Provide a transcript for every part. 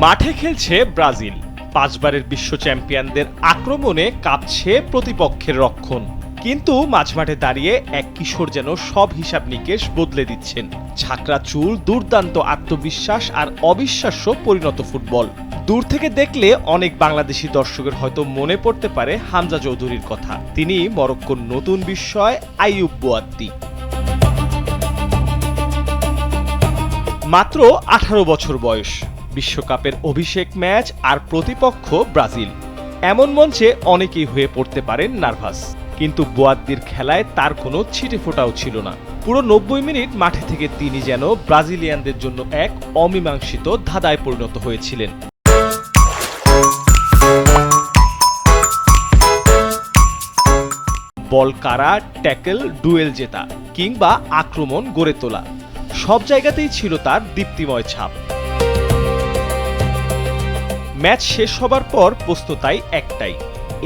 মাঠে খেলছে ব্রাজিল। 5 বারের বিশ্ব চ্যাম্পিয়নদের আক্রমণে কাঁপছে প্রতিপক্ষের রক্ষণ। কিন্তু মাঝমাঠে দাঁড়িয়ে এক কিশোর যেন সব হিসাব নিকেশ বদলে দিচ্ছেন। ছাকরা চুল, দুর্দান্ত আত্মবিশ্বাস আর অবিশ্বাস্য পরিণত ফুটবল। দূর থেকে দেখলে অনেক বাংলাদেশি দর্শকের হয়তো মনে পড়তে পারে হামজা চৌধুরীর কথা। তিনি মরক্কোর নতুন বিস্ময় আইয়ুব বোয়াদ্দি। মাত্র 18 বছর বয়স, বিশ্বকাপের অভিষেক ম্যাচ আর প্রতিপক্ষ ব্রাজিল। এমন মঞ্চে অনেকেই হয়ে পড়তে পারেন নার্ভাস, কিন্তু বোয়াদ্দির খেলায় তার কোনো ছিটেফোঁটাও ছিল না। পুরো 90 মিনিট মাঠে থেকে তিনি যেন ব্রাজিলিয়ানদের জন্য এক অমীমাংসিত ধাঁধায় পরিণত হয়েছিলেন। বল কাড়া, ট্যাকল, ডুয়েল জেতা কিংবা আক্রমণ গড়ে তোলা, সব জায়গাতেই ছিল তার দীপ্তিময় ছাপ। ম্যাচ শেষ হবার পর প্রশ্ন তাই একটাই,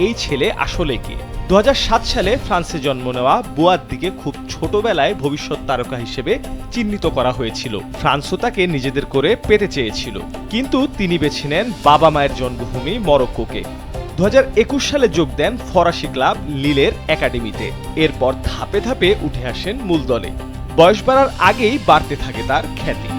এই ছেলে আসলে কে? 2007 সালে ফ্রান্সে জন্ম নেওয়া বোয়াদ্দিকে খুব ছোটবেলায় ভবিষ্যৎ তারকা হিসেবে চিহ্নিত করা হয়েছিল। ফ্রান্সও তাকে নিজেদের করে পেতে চেয়েছিল, কিন্তু তিনি বেছে নেন বাবা মায়ের জন্মভূমি মরক্কোকে। 2021 সালে যোগ দেন ফরাসি ক্লাব লিলের একাডেমিতে। এরপর ধাপে ধাপে উঠে আসেন মূল দলে। বয়স বাড়ার আগেই বাড়তে থাকে তার খ্যাতি।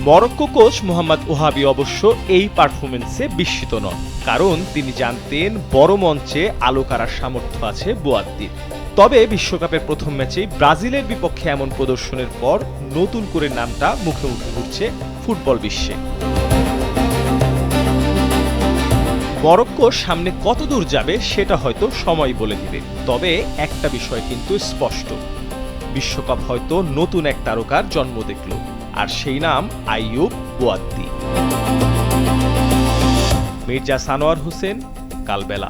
মরক্কো কোচ মোহাম্মদ ওহাবি অবশ্য এই পারফরমেন্সে বিস্মিত নন, কারণ তিনি জানতেন বড় মঞ্চে আলো করার সামর্থ্য আছে বোয়াদ্দির। তবে বিশ্বকাপের প্রথম ম্যাচেই ব্রাজিলের বিপক্ষে এমন প্রদর্শনের পর নতুন করে নামটা মুখে মুখে ঘুরছে ফুটবল বিশ্বে। মরক্কো সামনে কত দূর যাবে সেটা হয়তো সময় বলে দিবে, তবে একটা বিষয় কিন্তু স্পষ্ট, বিশ্বকাপ হয়তো নতুন এক তারকার জন্ম দেখল, আর সেই নাম আইয়ুব বোয়াদ্দি। মির্জা সানোয়ার হোসেন, কালবেলা।